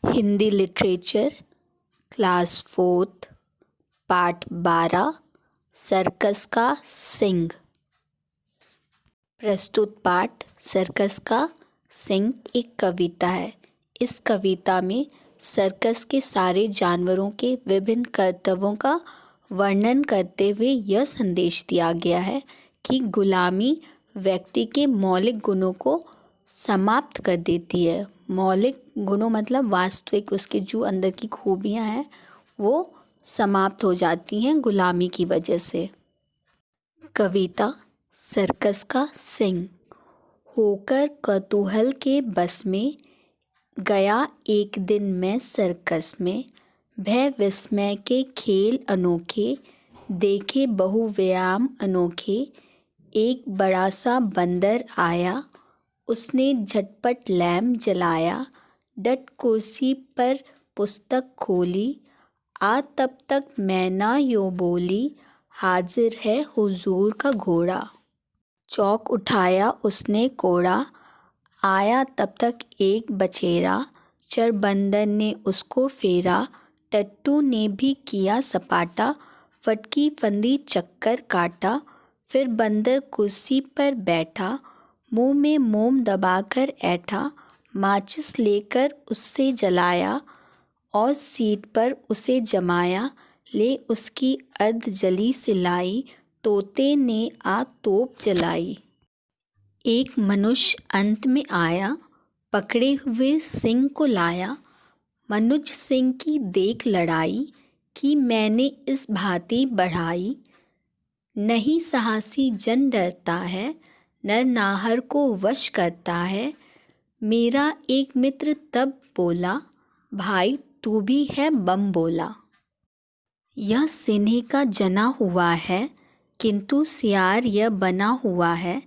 Hindi literature class 4th पाठ 12 circus का सिंह। प्रस्तुत पाठ सर्कस का सिंह एक कविता है। इस कविता में सर्कस के सारे जानवरों के विभिन्न कर्तव्यों का वर्णन करते हुए यह संदेश दिया गया है कि गुलामी व्यक्ति के मौलिक गुणों को समाप्त कर देती है। मौलिक गुणों मतलब वास्तविक उसके जो अंदर की खूबियां हैं वो समाप्त हो जाती हैं गुलामी की वजह से। कविता सर्कस का सिंह। होकर कौतूहल के बस में गया एक दिन मैं सर्कस में, भय विस्मय के खेल अनोखे, देखे बहुव्यायाम अनोखे। एक बड़ा सा बंदर आया, उसने झटपट लैम्प जलाया, डट कुर्सी पर पुस्तक खोली। आ तब तक मैना यो बोली, हाजिर है हुजूर का घोड़ा। चौक उठाया उसने कोड़ा, आया तब तक एक बछेरा। चर बंदर ने उसको फेरा, टट्टू ने भी किया सपाटा। फटकी फंदी चक्कर काटा, फिर बंदर कुर्सी पर बैठा, मुंह में मोम दबाकर ऐठा। माचिस लेकर उससे जलाया और सीट पर उसे जमाया। ले उसकी अर्ध जली सिलाई, तोते ने आ तोप जलाई। एक मनुष्य अंत में आया, पकड़े हुए सिंह को लाया। मनुज सिंह की देख लड़ाई, कि मैंने इस भांति बढ़ाई। नहीं साहसी जन डरता है, नर नाहर को वश करता है। मेरा एक मित्र तब बोला, भाई तू भी है बम बोला। यह सिन्हे का जना हुआ है, किंतु सियार यह बना हुआ है।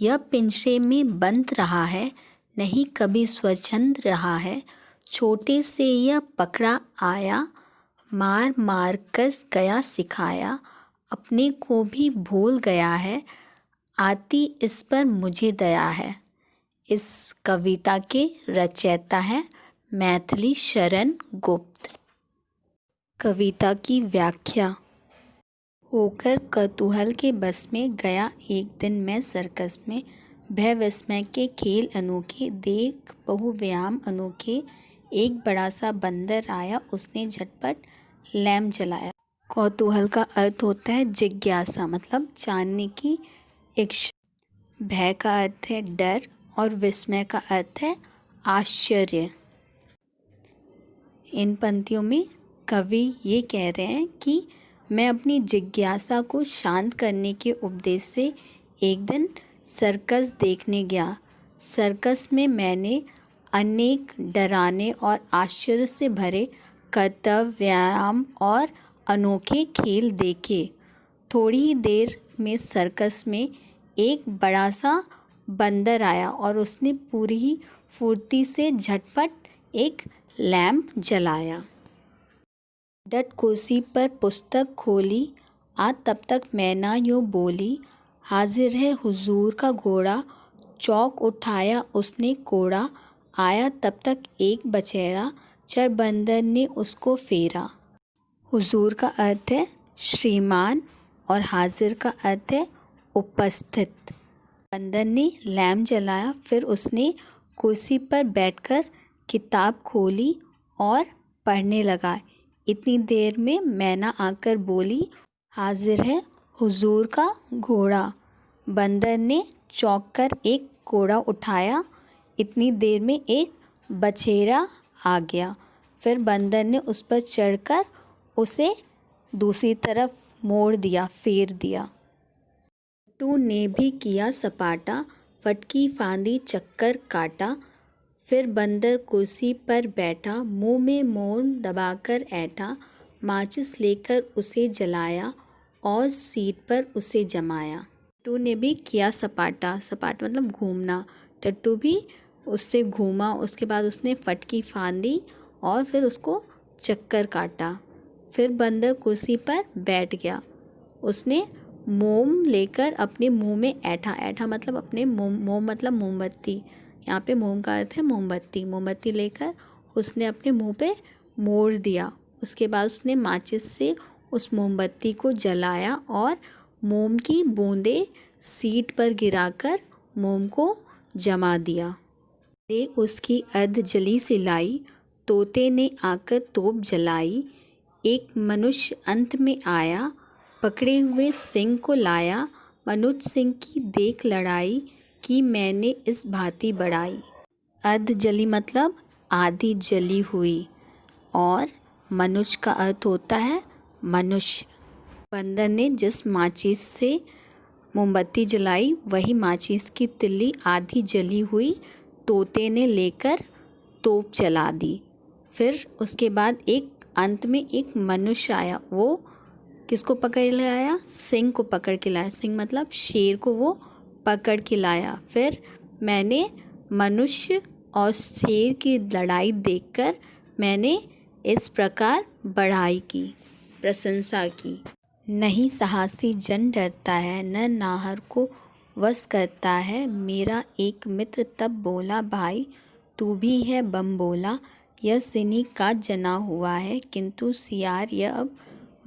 यह पिंजरे में बंद रहा है, नहीं कभी स्वच्छंद रहा है। छोटे से यह पकड़ा आया, मार मार कर गया सिखाया। अपने को भी भूल गया है, आती इस पर मुझे दया है। इस कविता के रचयिता हैं मैथिली शरण गुप्त। कविता की व्याख्या। होकर कौतूहल के बस में गया एक दिन मैं सर्कस में, भय विस्मय के खेल अनोखे, देख बहुव्यायाम अनोखे। एक बड़ा सा बंदर आया, उसने झटपट लैम्प जलाया। कौतूहल का अर्थ होता है जिज्ञासा, मतलब जानने की इच्छा। भय का अर्थ है डर और विस्मय का अर्थ है आश्चर्य। इन पंक्तियों में कवि ये कह रहे हैं कि मैं अपनी जिज्ञासा को शांत करने के उपदेश से एक दिन सर्कस देखने गया। सर्कस में मैंने अनेक डराने और आश्चर्य से भरे कर्तव्य, व्यायाम और अनोखे खेल देखे। थोड़ी ही देर में सर्कस में एक बड़ा सा बंदर आया और उसने पूरी ही फुर्ती से झटपट एक लैम्प जलाया। डट कुर्सी पर पुस्तक खोली, आ तब तक मैना यूं बोली, हाजिर है हुजूर का घोड़ा। चौक उठाया उसने कोड़ा, आया तब तक एक बछेरा। चर बंदर ने उसको फेरा। हुजूर का अर्थ है श्रीमान और हाजिर का अर्थ है उपस्थित। बंदर ने लैम्प जलाया, फिर उसने कुर्सी पर बैठकर किताब खोली और पढ़ने लगा। इतनी देर में मैना आकर बोली, हाजिर है हुजूर का घोड़ा। बंदर ने चौंक कर एक कोड़ा उठाया। इतनी देर में एक बछेरा आ गया। फिर बंदर ने उस पर चढ़कर उसे दूसरी तरफ मोड़ दिया, फेर दिया। टट्टू ने भी किया सपाटा, फटकी फांदी चक्कर काटा। फिर बंदर कुर्सी पर बैठा, मुंह में मोम दबाकर ऐठा। माचिस लेकर उसे जलाया और सीट पर उसे जमाया। टट्टू ने भी किया सपाटा, सपाटा मतलब घूमना। टट्टू भी उससे घूमा, उसके बाद उसने फटकी फांदी और फिर उसको चक्कर काटा। फिर बंदर कुर्सी पर बैठ गया, उसने मोम लेकर अपने मुंह में ऐठा। ऐठा मतलब अपने मोम मतलब मोमबत्ती, यहाँ पे मोम का अर्थ है मोमबत्ती। मोमबत्ती लेकर उसने अपने मुंह पे मोड़ दिया। उसके बाद उसने माचिस से उस मोमबत्ती को जलाया और मोम की बूंदें सीट पर गिराकर मोम को जमा दिया। ने उसकी अर्ध जली सिलाई, तोते ने आकर तोप जलाई। एक मनुष्य अंत में आया, पकड़े हुए सिंह को लाया। मनुष्य सिंह की देख लड़ाई, कि मैंने इस भांति बढ़ाई। अर्ध जली मतलब आधी जली हुई, और मनुष्य का अर्थ होता है मनुष्य। बंदर ने जिस माचिस से मोमबत्ती जलाई, वही माचिस की तिल्ली आधी जली हुई तोते ने लेकर तोप जला दी। फिर उसके बाद अंत में एक मनुष्य आया। वो किसको पकड़ लाया? सिंह को पकड़ के लाया। सिंह मतलब शेर को वो पकड़ के लाया। फिर मैंने मनुष्य और शेर की लड़ाई देखकर मैंने इस प्रकार बढ़ाई की, प्रशंसा की। नहीं साहसी जन डरता है, न नाहर को वश करता है। मेरा एक मित्र तब बोला, भाई तू भी है बम बोला। यह सिनी का जना हुआ है, किंतु सियार यह अब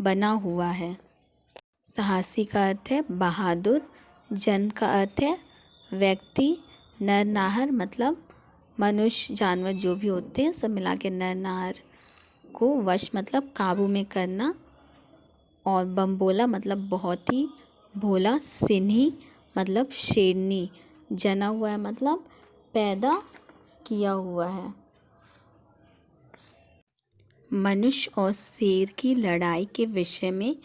बना हुआ है। साहसी का अर्थ है बहादुर, जन का अर्थ है व्यक्ति, नरनाहर मतलब मनुष्य जानवर जो भी होते हैं सब मिला के नरनाहर को, वश मतलब काबू में करना, और बम्बोला मतलब बहुत ही भोला, सिन्ही मतलब शेरनी, जना हुआ है मतलब पैदा किया हुआ है। मनुष्य और शेर की लड़ाई के विषय में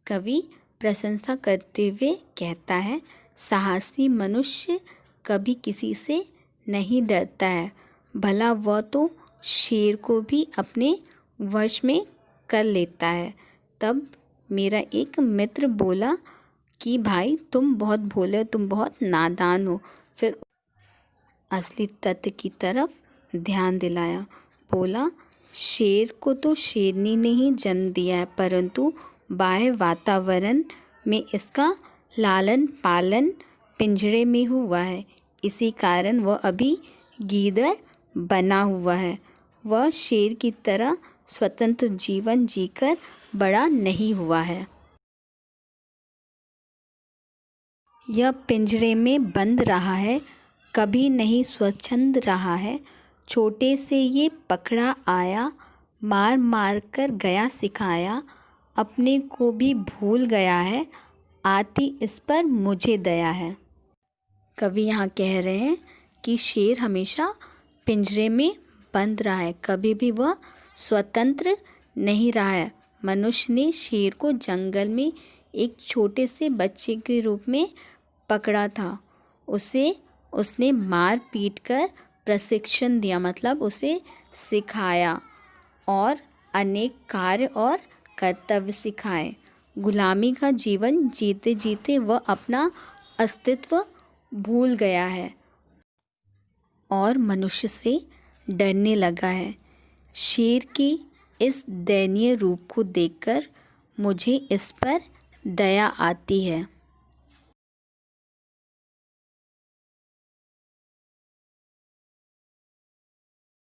कवि प्रशंसा करते हुए कहता है, साहसी मनुष्य कभी किसी से नहीं डरता है, भला वह तो शेर को भी अपने वश में कर लेता है। तब मेरा एक मित्र बोला कि भाई तुम बहुत भोले, तुम बहुत नादान हो। फिर असली तथ्य की तरफ ध्यान दिलाया, बोला शेर को तो शेरनी ने ही जन्म दिया है, परंतु बाह्य वातावरण में इसका लालन पालन पिंजरे में हुआ है। इसी कारण वह अभी गीदड़ बना हुआ है। वह शेर की तरह स्वतंत्र जीवन जीकर बड़ा नहीं हुआ है। यह पिंजरे में बंद रहा है, कभी नहीं स्वच्छंद रहा है। छोटे से ये पकड़ा आया, मार मार कर गया सिखाया। अपने को भी भूल गया है, आती इस पर मुझे दया है। कवि यहाँ कह रहे हैं कि शेर हमेशा पिंजरे में बंद रहा है, कभी भी वह स्वतंत्र नहीं रहा है। मनुष्य ने शेर को जंगल में एक छोटे से बच्चे के रूप में पकड़ा था। उसने मार पीट कर प्रशिक्षण दिया, मतलब उसे सिखाया, और अनेक कार्य और कर्तव्य सिखाए। गुलामी का जीवन जीते जीते वह अपना अस्तित्व भूल गया है और मनुष्य से डरने लगा है। शेर के इस दयनीय रूप को देखकर मुझे इस पर दया आती है।